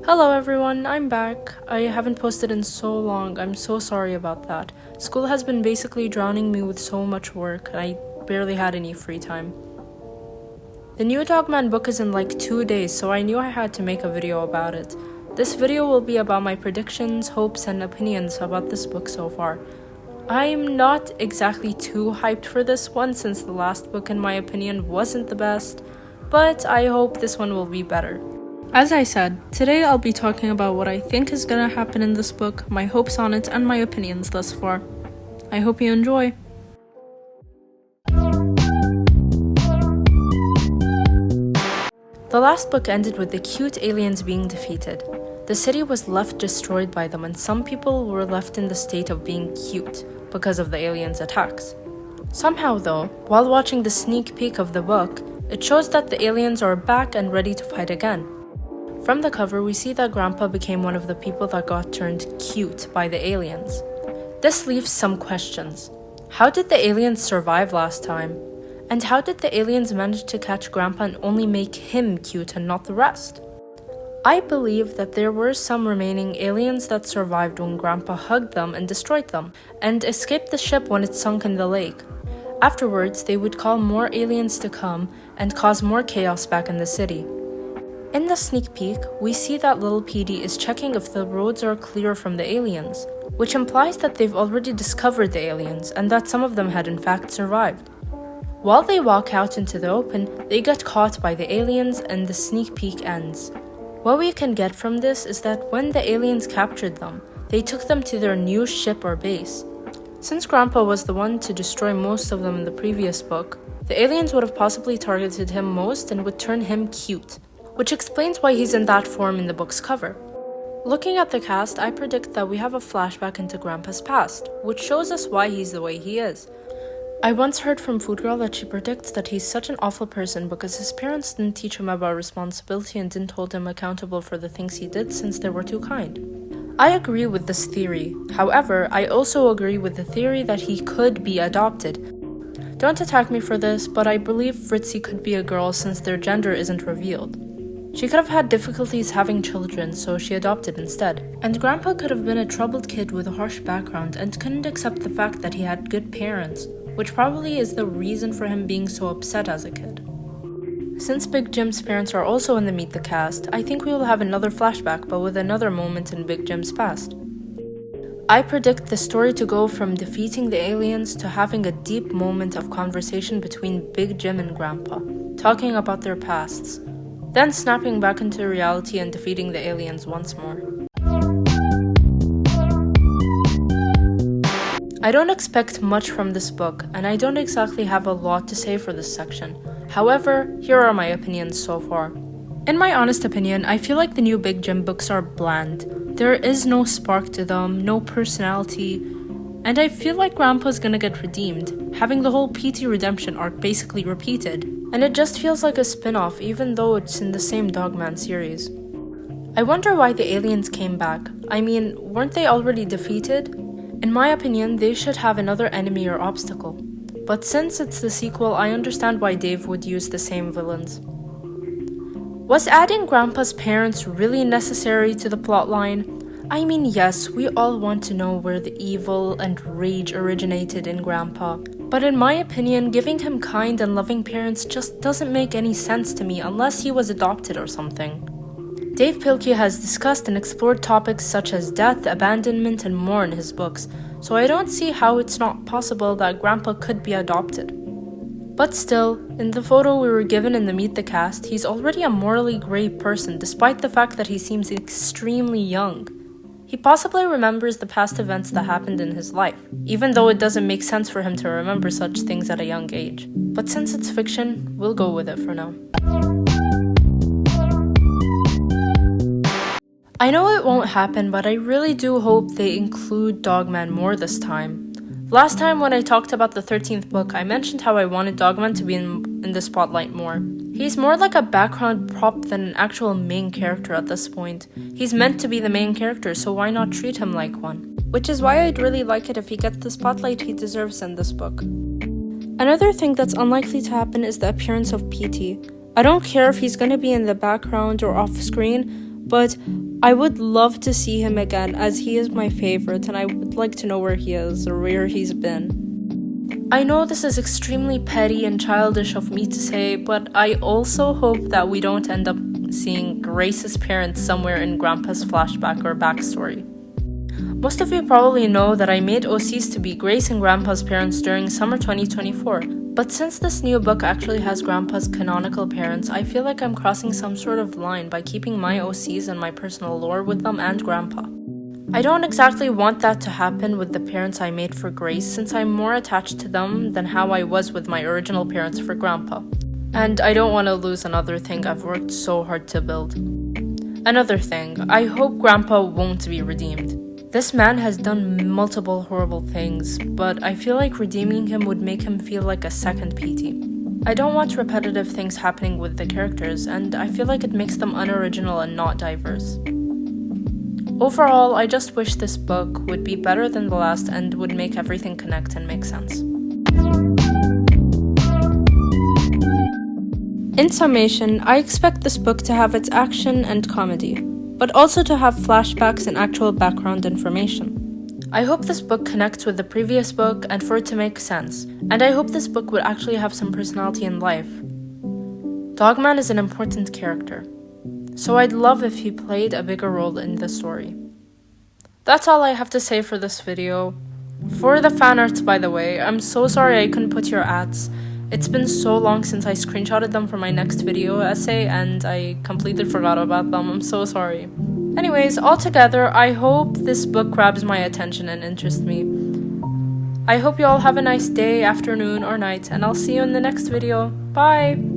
Hello everyone, I'm back. I haven't posted in so long, I'm so sorry about that. School has been basically drowning me with so much work, and I barely had any free time. The new Dogman book is in like 2 days, so I knew I had to make a video about it. This video will be about my predictions, hopes, and opinions about this book so far. I'm not exactly too hyped for this one since the last book in my opinion wasn't the best, but I hope this one will be better. As I said, today I'll be talking about what I think is gonna happen in this book, my hopes on it, and my opinions thus far. I hope you enjoy. The last book ended with the cute aliens being defeated. The city was left destroyed by them, and some people were left in the state of being cute because of the aliens' attacks. Somehow though, while watching the sneak peek of the book, it shows that the aliens are back and ready to fight again. From the cover, we see that Grandpa became one of the people that got turned cute by the aliens. This leaves some questions. How did the aliens survive last time? And how did the aliens manage to catch Grandpa and only make him cute and not the rest? I believe that there were some remaining aliens that survived when Grandpa hugged them and destroyed them, and escaped the ship when it sunk in the lake. Afterwards, they would call more aliens to come and cause more chaos back in the city. In the sneak peek, we see that little Petey is checking if the roads are clear from the aliens, which implies that they've already discovered the aliens and that some of them had in fact survived. While they walk out into the open, they get caught by the aliens and the sneak peek ends. What we can get from this is that when the aliens captured them, they took them to their new ship or base. Since Grandpa was the one to destroy most of them in the previous book, the aliens would have possibly targeted him most and would turn him cute, which explains why he's in that form in the book's cover. Looking at the cast, I predict that we have a flashback into Grandpa's past, which shows us why he's the way he is. I once heard from Food Girl that she predicts that he's such an awful person because his parents didn't teach him about responsibility and didn't hold him accountable for the things he did since they were too kind. I agree with this theory. However, I also agree with the theory that he could be adopted. Don't attack me for this, but I believe Fritzy could be a girl since their gender isn't revealed. She could have had difficulties having children, so she adopted instead. And Grandpa could have been a troubled kid with a harsh background and couldn't accept the fact that he had good parents, which probably is the reason for him being so upset as a kid. Since Big Jim's parents are also in the Meet the Cast, I think we will have another flashback but with another moment in Big Jim's past. I predict the story to go from defeating the aliens to having a deep moment of conversation between Big Jim and Grandpa, talking about their pasts, then snapping back into reality and defeating the aliens once more. I don't expect much from this book, and I don't exactly have a lot to say for this section. However, here are my opinions so far. In my honest opinion, I feel like the new Big Jim books are bland. There is no spark to them, no personality, and I feel like Grandpa's gonna get redeemed, having the whole PT redemption arc basically repeated. And it just feels like a spin-off even though it's in the same Dogman series. I wonder why the aliens came back. I mean, weren't they already defeated? In my opinion, they should have another enemy or obstacle. But since it's the sequel, I understand why Dave would use the same villains. Was adding Grandpa's parents really necessary to the plotline? I mean, yes, we all want to know where the evil and rage originated in Grandpa. But in my opinion, giving him kind and loving parents just doesn't make any sense to me unless he was adopted or something. Dave Pilkey has discussed and explored topics such as death, abandonment, and more in his books, so I don't see how it's not possible that Grandpa could be adopted. But still, in the photo we were given in the Meet the Cast, he's already a morally gray person despite the fact that he seems extremely young. He possibly remembers the past events that happened in his life, even though it doesn't make sense for him to remember such things at a young age. But since it's fiction, we'll go with it for now. I know it won't happen, but I really do hope they include Dogman more this time. Last time when I talked about the 13th book, I mentioned how I wanted Dogman to be in the spotlight more. He's more like a background prop than an actual main character at this point. He's meant to be the main character, so why not treat him like one? Which is why I'd really like it if he gets the spotlight he deserves in this book. Another thing that's unlikely to happen is the appearance of PT. I don't care if he's gonna be in the background or off screen, but I would love to see him again as he is my favorite and I would like to know where he is or where he's been. I know this is extremely petty and childish of me to say, but I also hope that we don't end up seeing Grace's parents somewhere in Grandpa's flashback or backstory. Most of you probably know that I made OCs to be Grace and Grandpa's parents during summer 2024, but since this new book actually has Grandpa's canonical parents, I feel like I'm crossing some sort of line by keeping my OCs and my personal lore with them and Grandpa. I don't exactly want that to happen with the parents I made for Grace since I'm more attached to them than how I was with my original parents for Grandpa. And I don't want to lose another thing I've worked so hard to build. Another thing, I hope Grandpa won't be redeemed. This man has done multiple horrible things, but I feel like redeeming him would make him feel like a second Petey. I don't want repetitive things happening with the characters, and I feel like it makes them unoriginal and not diverse. Overall, I just wish this book would be better than the last and would make everything connect and make sense. In summation, I expect this book to have its action and comedy, but also to have flashbacks and actual background information. I hope this book connects with the previous book and for it to make sense, and I hope this book would actually have some personality in life. Dogman is an important character, so I'd love if he played a bigger role in the story. That's all I have to say for this video. For the fan arts, by the way, I'm so sorry I couldn't put your ads. It's been so long since I screenshotted them for my next video essay and I completely forgot about them. I'm so sorry. Anyways, altogether, I hope this book grabs my attention and interests me. I hope you all have a nice day, afternoon, or night, and I'll see you in the next video. Bye!